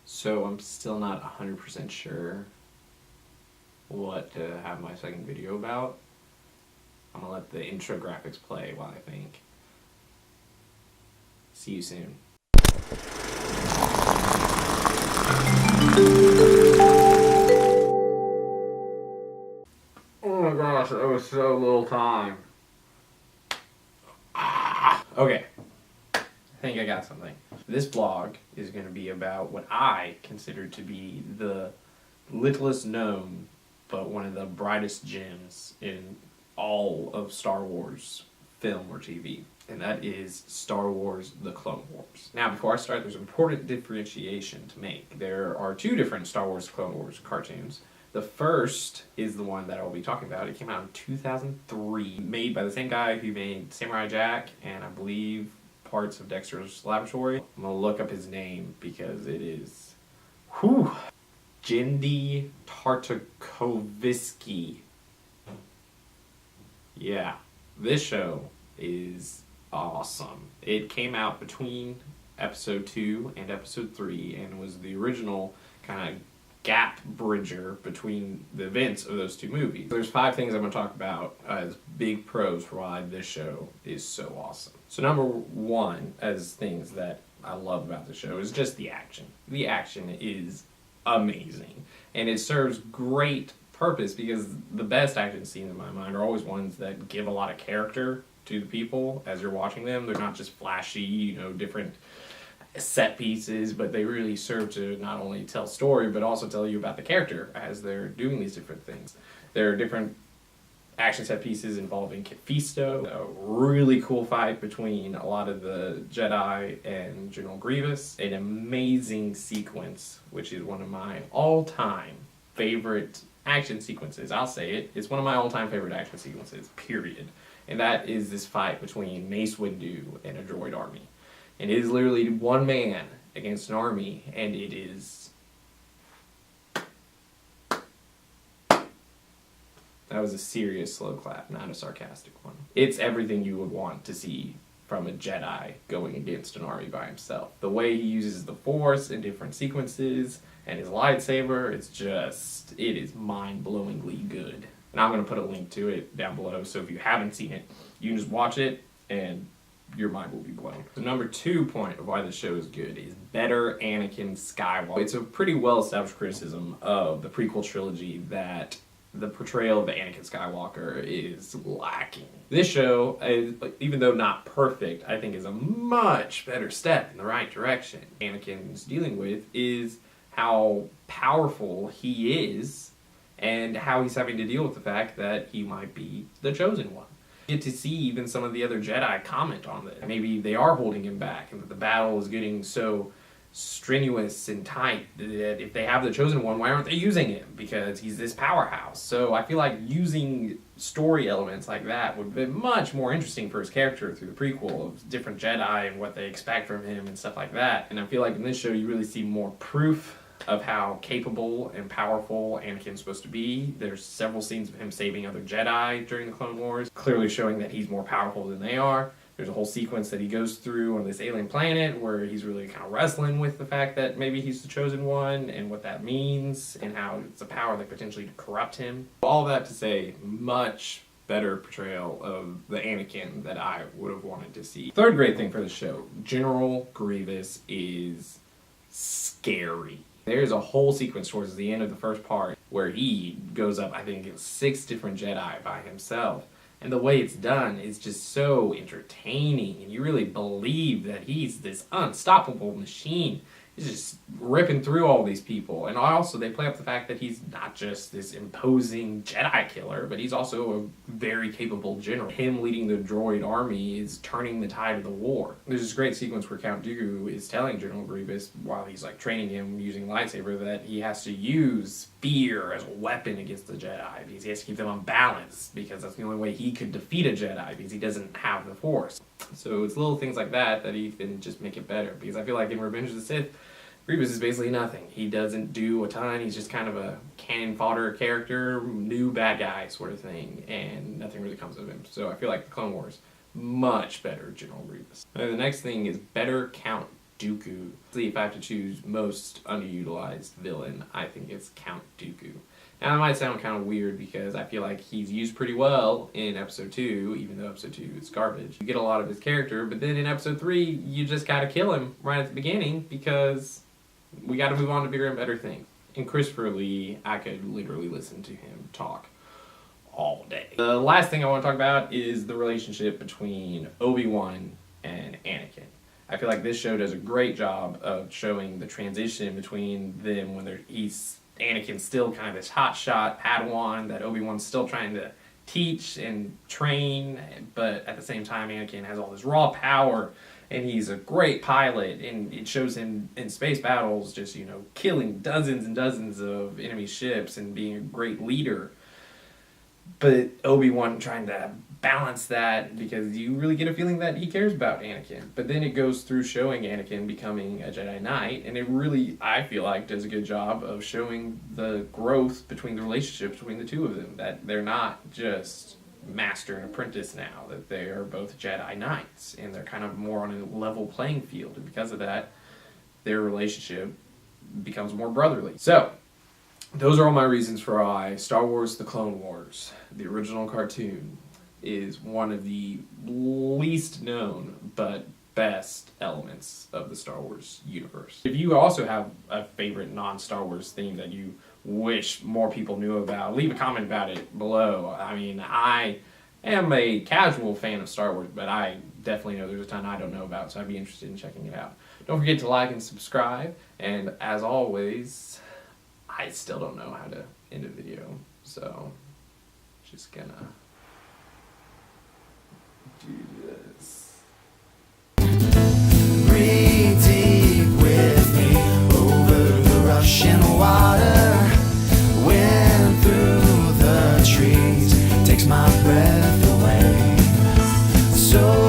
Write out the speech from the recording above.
So I'm still not 100% sure what to have my second video about. I'm gonna let the intro graphics play while I think. See you soon. Oh my gosh, that was so little time. Okay. I think I got something. This vlog is going to be about what I consider to be the littlest known, but one of the brightest gems in all of Star Wars film or TV. And that is Star Wars The Clone Wars. Now, before I start, there's an important differentiation to make. There are two different Star Wars Clone Wars cartoons. The first is the one that I'll be talking about. It came out in 2003, made by the same guy who made Samurai Jack and I believe parts of Dexter's Laboratory. I'm gonna look up his name because it is Jindy Tartakovsky. Yeah, this show is awesome. It came out between episode 2 and episode 3 and was the original kind of gap bridger between the events of those two movies. There's 5 things I'm going to talk about as big pros for why this show is so awesome. So number 1, as things that I love about the show, is just the action. The action is amazing, and it serves great purpose because the best action scenes in my mind are always ones that give a lot of character to the people as you're watching them. They're not just flashy, different set pieces, but they really serve to not only tell story but also tell you about the character as they're doing these different things. There are different action set pieces involving Fisto, a really cool fight between a lot of the Jedi and General Grievous, an amazing sequence which is one of my all-time favorite action sequences. I'll say it, it's one of my all-time favorite action sequences, period. And that is this fight between Mace Windu and a droid army. And it is literally one man against an army, and it is... That was a serious slow clap, not a sarcastic one. It's everything you would want to see from a Jedi going against an army by himself. The way he uses the Force in different sequences, and his lightsaber, it is mind-blowingly good. And I'm going to put a link to it down below, so if you haven't seen it, you can just watch it, and your mind will be blown. The number 2 point of why this show is good is better Anakin Skywalker. It's a pretty well-established criticism of the prequel trilogy that the portrayal of Anakin Skywalker is lacking. This show, even though not perfect, I think is a much better step in the right direction. Anakin's dealing with is how powerful he is and how he's having to deal with the fact that he might be the chosen one. Get to see even some of the other Jedi comment on this. Maybe they are holding him back and that the battle is getting so strenuous and tight that if they have the chosen one, why aren't they using him? Because he's this powerhouse. So I feel like using story elements like that would be much more interesting for his character through the prequel of different Jedi and what they expect from him and stuff like that. And I feel like in this show you really see more proof of how capable and powerful Anakin's supposed to be. There's several scenes of him saving other Jedi during the Clone Wars, clearly showing that he's more powerful than they are. There's a whole sequence that he goes through on this alien planet where he's really kind of wrestling with the fact that maybe he's the chosen one and what that means and how it's a power that potentially could corrupt him. All that to say, much better portrayal of the Anakin that I would have wanted to see. Third great thing for the show, General Grievous is scary. There's a whole sequence towards the end of the first part where he goes up, I think, against 6 different Jedi by himself. And the way it's done is just so entertaining, and you really believe that he's this unstoppable machine. He's just ripping through all these people. And also, they play up the fact that he's not just this imposing Jedi killer, but he's also a very capable general. Him leading the droid army is turning the tide of the war. There's this great sequence where Count Dooku is telling General Grievous, while he's training him using lightsaber, that he has to use fear as a weapon against the Jedi, because he has to keep them unbalanced, because that's the only way he could defeat a Jedi, because he doesn't have the Force. So it's little things like that that even just make it better, because I feel like in Revenge of the Sith, Grievous is basically nothing. He doesn't do a ton. He's just kind of a cannon fodder character, new bad guy sort of thing, and nothing really comes of him. So I feel like the Clone Wars, much better General Grievous. The next thing is better Count Dooku. If I have to choose most underutilized villain, I think it's Count Dooku. Now that might sound kind of weird because I feel like he's used pretty well in episode 2, even though episode 2 is garbage. You get a lot of his character, but then in episode 3, you just gotta kill him right at the beginning because we gotta move on to bigger and better things. And Christopher Lee, I could literally listen to him talk all day. The last thing I want to talk about is the relationship between Obi-Wan and Anakin. I feel like this show does a great job of showing the transition between them when Anakin's still kind of this hotshot Padawan that Obi-Wan's still trying to teach and train, but at the same time Anakin has all this raw power and he's a great pilot, and it shows him in space battles just, killing dozens and dozens of enemy ships and being a great leader. But Obi-Wan trying to balance that because you really get a feeling that he cares about Anakin. But then it goes through showing Anakin becoming a Jedi Knight, and it really, I feel like, does a good job of showing the growth between the relationship between the two of them. That they're not just master and apprentice now, that they are both Jedi Knights, and they're kind of more on a level playing field. And because of that, their relationship becomes more brotherly. So, those are all my reasons for why Star Wars The Clone Wars, the original cartoon, is one of the least known but best elements of the Star Wars universe. If you also have a favorite non-Star Wars theme that you wish more people knew about, leave a comment about it below. I mean, I am a casual fan of Star Wars, but I definitely know there's a ton I don't know about, so I'd be interested in checking it out. Don't forget to like and subscribe, and as always, I still don't know how to end a video, so just gonna do this. Breathe deep with me over the rushing water. Wind through the trees takes my breath away. So